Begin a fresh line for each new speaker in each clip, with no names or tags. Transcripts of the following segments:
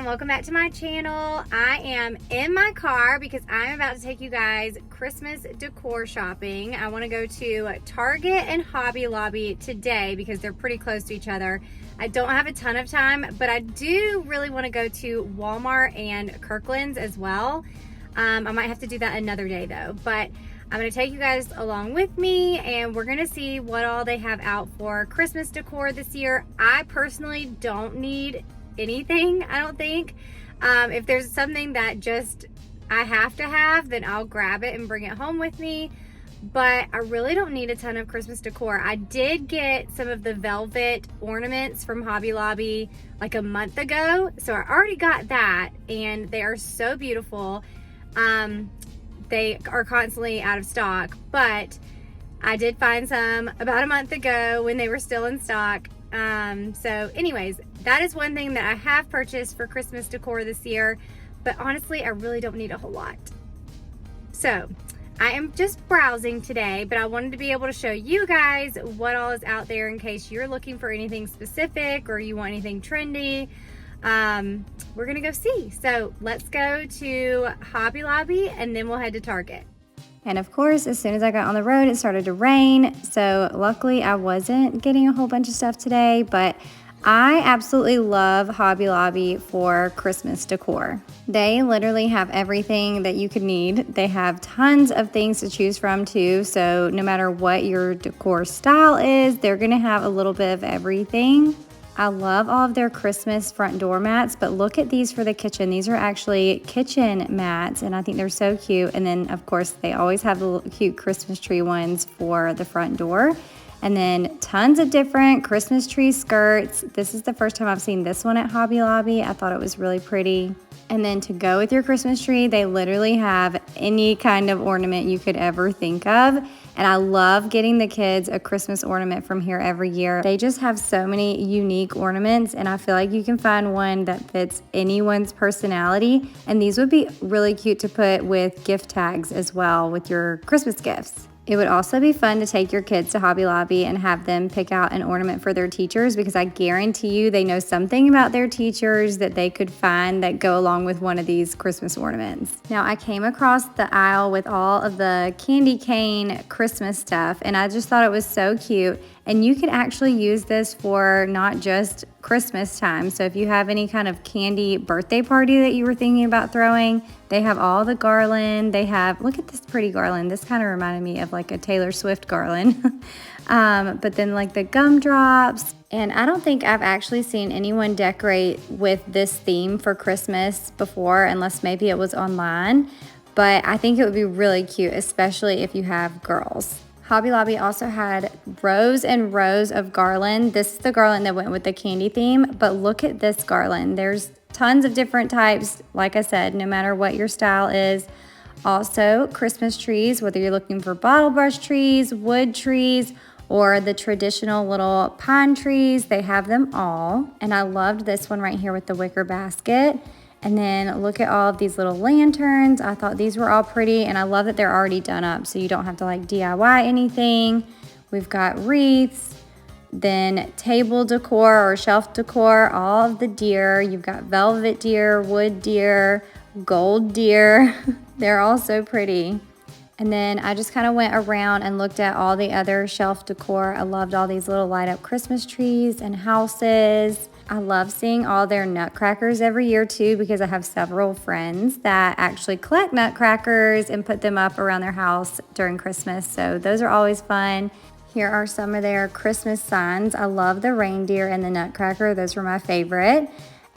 and welcome back to my channel. I am in my car because I'm about to take you guys Christmas decor shopping. I want to go to Target and Hobby Lobby today because they're pretty close to each other. I don't have a ton of time, but I do really want to go to Walmart and Kirkland's as well. I might have to do that another day though, but I'm going to take you guys along with me and we're going to see what all they have out for Christmas decor this year. I personally don't need anything, I don't think. If there's something that just I have to have, then I'll grab it and bring it home with me. But I really don't need a ton of Christmas decor. I did get some of the velvet ornaments from Hobby Lobby like a month ago. So I already got that and they are so beautiful. They are constantly out of stock, but I did find some about a month ago when they were still in stock. So anyways, that is one thing that I have purchased for Christmas decor this year, but honestly, I really don't need a whole lot. So I am just browsing today, but I wanted to be able to show you guys what all is out there in case you're looking for anything specific or you want anything trendy. We're gonna go see. So let's go to Hobby Lobby and then we'll head to Target.
And of course, as soon as I got on the road, it started to rain. So luckily I wasn't getting a whole bunch of stuff today, but I absolutely love Hobby Lobby for Christmas decor. They literally have everything that you could need. They have tons of things to choose from too. So no matter what your decor style is, they're gonna have a little bit of everything. I love all of their Christmas front door mats, but look at these for the kitchen. These are actually kitchen mats, and I think they're so cute. And then, of course, they always have the little cute Christmas tree ones for the front door. And then tons of different Christmas tree skirts. This is the first time I've seen this one at Hobby Lobby. I thought it was really pretty. And then to go with your Christmas tree, they literally have any kind of ornament you could ever think of. And I love getting the kids a Christmas ornament from here every year. They just have so many unique ornaments, and I feel like you can find one that fits anyone's personality. And these would be really cute to put with gift tags as well with your Christmas gifts. It would also be fun to take your kids to Hobby Lobby and have them pick out an ornament for their teachers, because I guarantee you they know something about their teachers that they could find that go along with one of these Christmas ornaments. Now, I came across the aisle with all of the candy cane Christmas stuff, and I just thought it was so cute. And you can actually use this for not just Christmas time. So if you have any kind of candy birthday party that you were thinking about throwing, they have all the garland. They have, look at this pretty garland. This kind of reminded me of like a Taylor Swift garland. But then like the gumdrops. And I don't think I've actually seen anyone decorate with this theme for Christmas before, unless maybe it was online. But I think it would be really cute, especially if you have girls. Hobby Lobby also had rows and rows of garland. This is the garland that went with the candy theme, but look at this garland. There's tons of different types, like I said, no matter what your style is. Also, Christmas trees, whether you're looking for bottle brush trees, wood trees, or the traditional little pine trees, they have them all. And I loved this one right here with the wicker basket. And then look at all of these little lanterns. I thought these were all pretty, and I love that they're already done up, so you don't have to like DIY anything. We've got wreaths, then table decor or shelf decor, all of the deer. You've got velvet deer, wood deer, gold deer. They're all so pretty. And then I just kind of went around and looked at all the other shelf decor. I loved all these little light up Christmas trees and houses. I love seeing all their nutcrackers every year too, because I have several friends that actually collect nutcrackers and put them up around their house during Christmas. So those are always fun. Here are some of their Christmas signs. I love the reindeer and the nutcracker. Those were my favorite.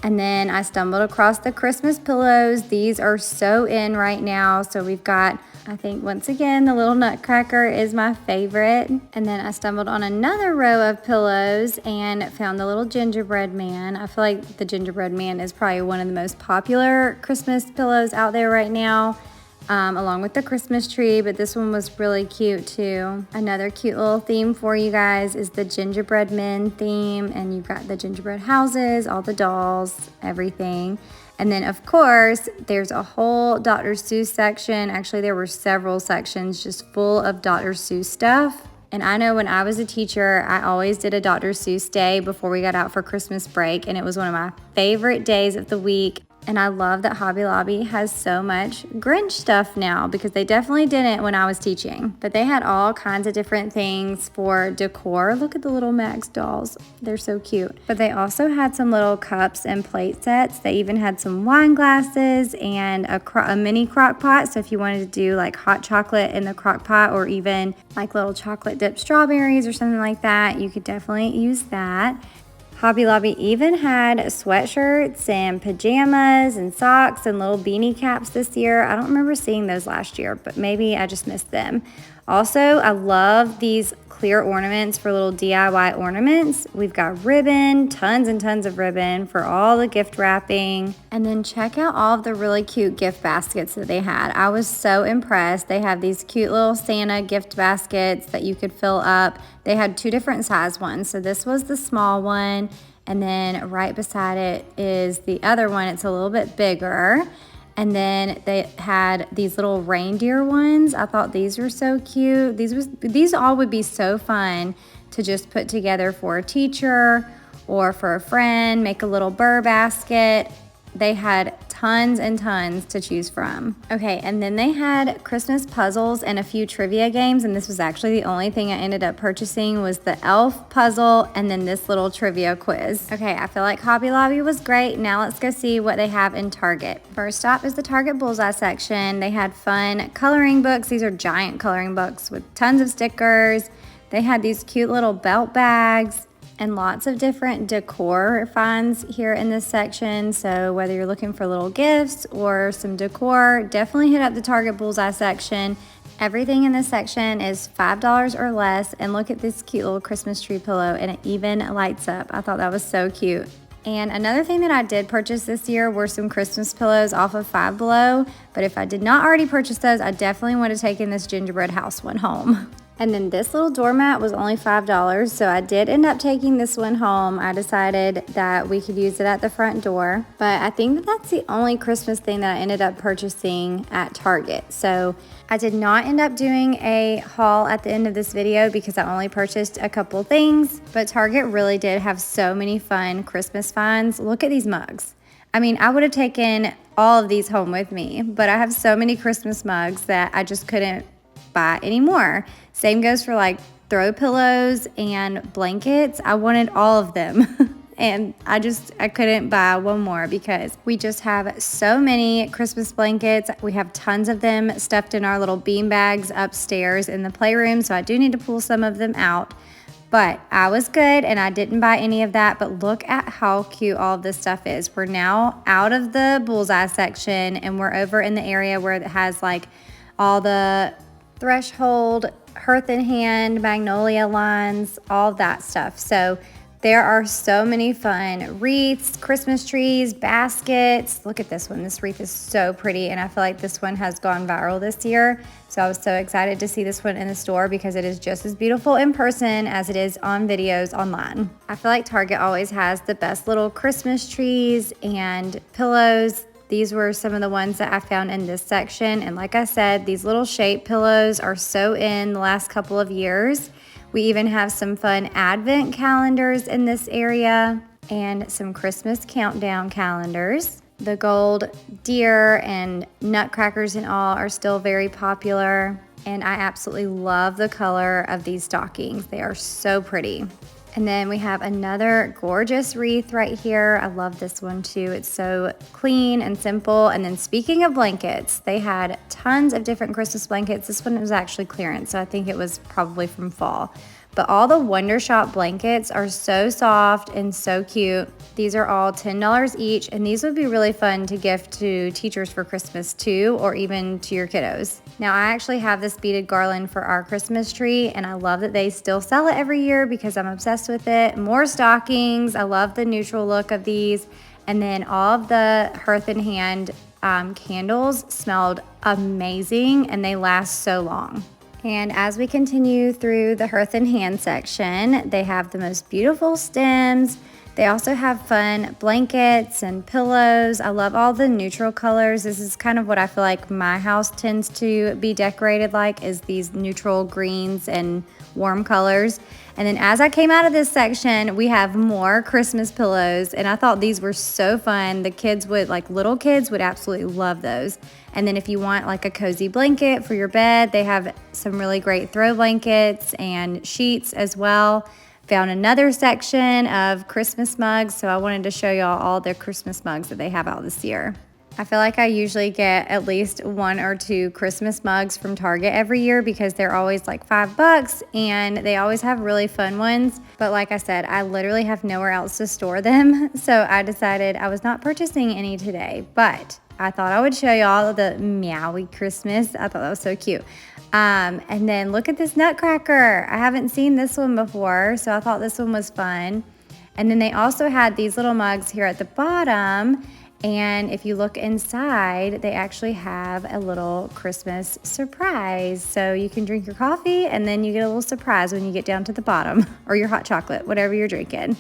And then I stumbled across the Christmas pillows. These are so in right now. So we've got, I think once again, the little nutcracker is my favorite. And then I stumbled on another row of pillows and found the little gingerbread man. I feel like the gingerbread man is probably one of the most popular Christmas pillows out there right now, along with the Christmas tree, but this one was really cute too. Another cute little theme for you guys is the gingerbread men theme, and you've got the gingerbread houses, all the dolls, everything. And then of course, there's a whole Dr. Seuss section. Actually, there were several sections just full of Dr. Seuss stuff. And I know when I was a teacher, I always did a Dr. Seuss day before we got out for Christmas break, and it was one of my favorite days of the week. And I love that Hobby Lobby has so much Grinch stuff now, because they definitely didn't when I was teaching. But they had all kinds of different things for decor. Look at the little Max dolls. They're so cute. But they also had some little cups and plate sets. They even had some wine glasses and a mini crock pot. So if you wanted to do like hot chocolate in the crock pot, or even like little chocolate dipped strawberries or something like that, you could definitely use that. Hobby Lobby even had sweatshirts and pajamas and socks and little beanie caps this year. I don't remember seeing those last year, but maybe I just missed them. Also, I love these clear ornaments for little DIY ornaments. We've got ribbon, tons and tons of ribbon for all the gift wrapping. And then check out all of the really cute gift baskets that they had. I was so impressed. They have these cute little Santa gift baskets that you could fill up. They had 2 different size ones. So this was the small one, and then right beside it is the other one. It's a little bit bigger. And then they had these little reindeer ones. I thought these were so cute. These all would be so fun to just put together for a teacher or for a friend, make a little burr basket. They had tons and tons to choose from. Okay, and then they had Christmas puzzles and a few trivia games, and this was actually the only thing I ended up purchasing was the elf puzzle and then this little trivia quiz. Okay, I feel like Hobby Lobby was great. Now let's go see what they have in Target. First stop is the Target Bullseye section. They had fun coloring books. These are giant coloring books with tons of stickers. They had these cute little belt bags and lots of different decor finds here in this section. So whether you're looking for little gifts or some decor, definitely hit up the Target Bullseye section. Everything in this section is $5 or less. And look at this cute little Christmas tree pillow, and it even lights up. I thought that was so cute. And another thing that I did purchase this year were some Christmas pillows off of Five Below. But if I did not already purchase those, I definitely would have taken this gingerbread house one home. And then this little doormat was only $5, so I did end up taking this one home. I decided that we could use it at the front door, but I think that that's the only Christmas thing that I ended up purchasing at Target. So I did not end up doing a haul at the end of this video because I only purchased a couple things, but Target really did have so many fun Christmas finds. Look at these mugs. I mean, I would have taken all of these home with me, but I have so many Christmas mugs that I just couldn't buy anymore. Same goes for like throw pillows and blankets. I wanted all of them and I couldn't buy one more because we just have so many Christmas blankets. We have tons of them stuffed in our little bean bags upstairs in the playroom, so I do need to pull some of them out. But I was good and I didn't buy any of that. But look at how cute all of this stuff is. We're now out of the Bullseye section and we're over in the area where it has like all the Threshold, Hearth and Hand, Magnolia lines, all that stuff. So there are so many fun wreaths, Christmas trees, baskets. Look at this one. This wreath is so pretty, and I feel like this one has gone viral this year. So I was so excited to see this one in the store because it is just as beautiful in person as it is on videos online. I feel like Target always has the best little Christmas trees and pillows. These were some of the ones that I found in this section. And like I said, these little shape pillows are so in the last couple of years. We even have some fun advent calendars in this area and some Christmas countdown calendars. The gold deer and nutcrackers and all are still very popular. And I absolutely love the color of these stockings. They are so pretty. And then we have another gorgeous wreath right here. I love this one too. It's so clean and simple. And then speaking of blankets, they had tons of different Christmas blankets. This one was actually clearance, so I think it was probably from fall. But all the Wonder Shop blankets are so soft and so cute. These are all $10 each, and these would be really fun to gift to teachers for Christmas too, or even to your kiddos. Now, I actually have this beaded garland for our Christmas tree, and I love that they still sell it every year because I'm obsessed with it. More stockings. I love the neutral look of these. And then all of the Hearth and Hand candles smelled amazing, and they last so long. And as we continue through the Hearth and Hand section, they have the most beautiful stems. They also have fun blankets and pillows. I love all the neutral colors. This is kind of what I feel like my house tends to be decorated like, is these neutral greens and warm colors. And then as I came out of this section, we have more Christmas pillows, and I thought these were so fun. The kids would, like little kids would absolutely love those. And then if you want like a cozy blanket for your bed, they have some really great throw blankets and sheets as well. Found another section of Christmas mugs, so I wanted to show y'all all the Christmas mugs that they have out this year. I feel like I usually get at least 1 or 2 Christmas mugs from Target every year because they're always like $5 and they always have really fun ones. But like I said, I literally have nowhere else to store them. So I decided I was not purchasing any today, but I thought I would show y'all the Meowie Christmas. I thought that was so cute. And then look at this Nutcracker. I haven't seen this one before, so I thought this one was fun. And then they also had these little mugs here at the bottom. And if you look inside, they actually have a little Christmas surprise. So you can drink your coffee and then you get a little surprise when you get down to the bottom, or your hot chocolate, whatever you're drinking.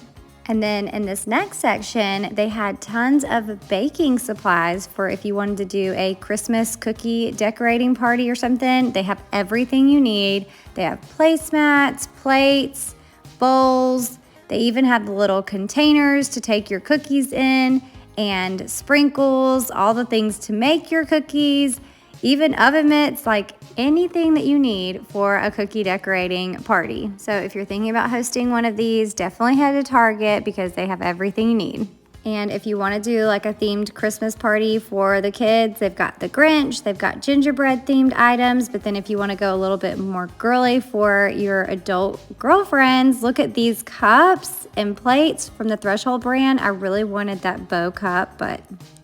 And then in this next section, they had tons of baking supplies for if you wanted to do a Christmas cookie decorating party or something. They have everything you need. They have placemats, plates, bowls. They even have the little containers to take your cookies in, and sprinkles, all the things to make your cookies, even oven mitts, like anything that you need for a cookie decorating party. So if you're thinking about hosting one of these, definitely head to Target because they have everything you need. And if you want to do like a themed Christmas party for the kids, they've got the Grinch, they've got gingerbread themed items. But then if you want to go a little bit more girly for your adult girlfriends, look at these cups and plates from the Threshold brand. I really wanted that bow cup, but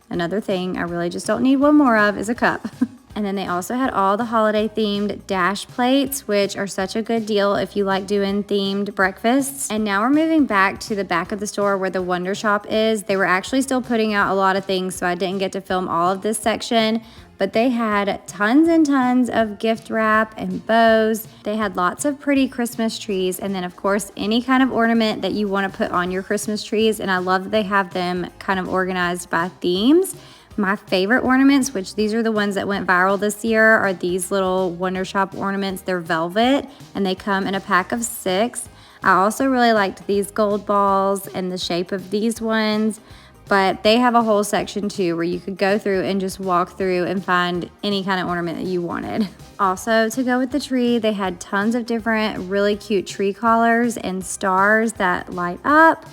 another thing I really just don't need one more of is a cup. And then they also had all the holiday themed dash plates, which are such a good deal if you like doing themed breakfasts. And now we're moving back to the back of the store where the Wonder Shop is. They were actually still putting out a lot of things, so I didn't get to film all of this section, but they had tons and tons of gift wrap and bows. They had lots of pretty Christmas trees, and then of course any kind of ornament that you want to put on your Christmas trees. And I love that they have them kind of organized by themes. My favorite ornaments, which these are the ones that went viral this year, are these little Wonder Shop ornaments. They're velvet and they come in a pack of 6. I also really liked these gold balls and the shape of these ones, but they have a whole section too where you could go through and just walk through and find any kind of ornament that you wanted. Also, to go with the tree, they had tons of different really cute tree collars and stars that light up.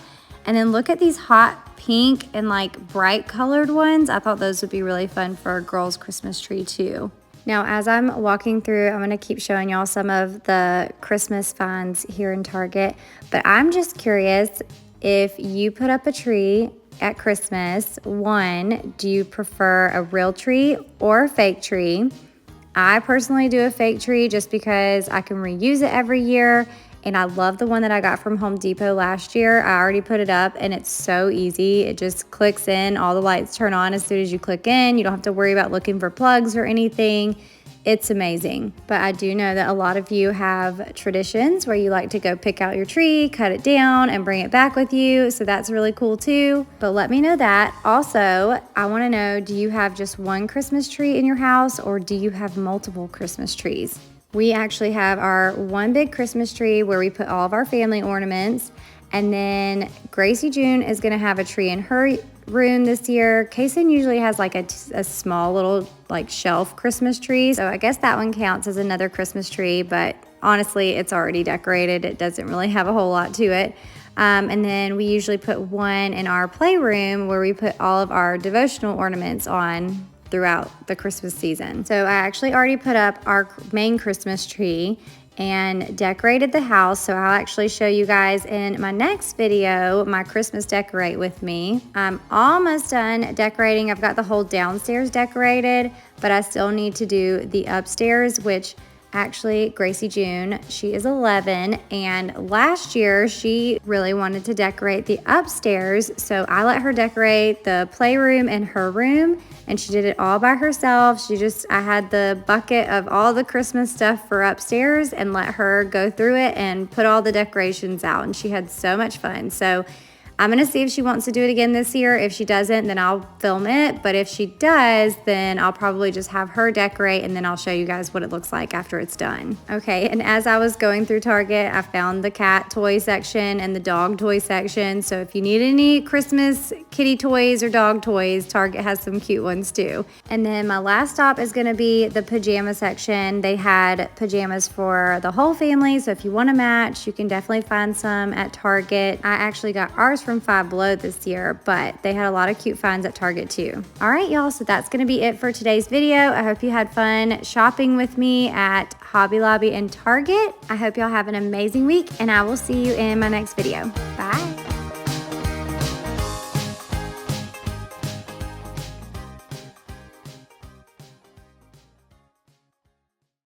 And then look at these hot pink and like bright colored ones. I thought those would be really fun for a girl's Christmas tree too. Now, as I'm walking through, I'm gonna keep showing y'all some of the Christmas finds here in Target, but I'm just curious, if you put up a tree at Christmas, one, do you prefer a real tree or a fake tree? I personally do a fake tree just because I can reuse it every year. And I love the one that I got from Home Depot last year. I already put it up and it's so easy. It just clicks in, all the lights turn on as soon as you click in. You don't have to worry about looking for plugs or anything. It's amazing. But I do know that a lot of you have traditions where you like to go pick out your tree, cut it down, and bring it back with you. So that's really cool too. But let me know that. Also, I want to know, do you have just one Christmas tree in your house or do you have multiple Christmas trees? We actually have our one big Christmas tree where we put all of our family ornaments. And then Gracie June is going to have a tree in her room this year. Kason usually has like a small little like shelf Christmas tree. So I guess that one counts as another Christmas tree, but honestly, it's already decorated. It doesn't really have a whole lot to it. And then we usually put one in our playroom where we put all of our devotional ornaments on throughout the Christmas season. So I actually already put up our main Christmas tree and decorated the house. So I'll actually show you guys in my next video, my Christmas decorate with me. I'm almost done decorating. I've got the whole downstairs decorated, but I still need to do the upstairs, which actually Gracie June, she is 11, and last year she really wanted to decorate the upstairs, so I let her decorate the playroom and her room, and she did it all by herself. I had the bucket of all the Christmas stuff for upstairs and let her go through it and put all the decorations out, and she had so much fun. So I'm gonna see if she wants to do it again this year. If she doesn't, then I'll film it. But if she does, then I'll probably just have her decorate and then I'll show you guys what it looks like after it's done. Okay, and as I was going through Target, I found the cat toy section and the dog toy section. So if you need any Christmas kitty toys or dog toys, Target has some cute ones too. And then my last stop is gonna be the pajama section. They had pajamas for the whole family, so if you want to match, you can definitely find some at Target. I actually got ours from Five Below this year, but they had a lot of cute finds at Target too. All right, y'all, so that's gonna be it for today's video. I hope you had fun shopping with me at Hobby Lobby and Target. I hope y'all have an amazing week, and I will see you in my next video. Bye.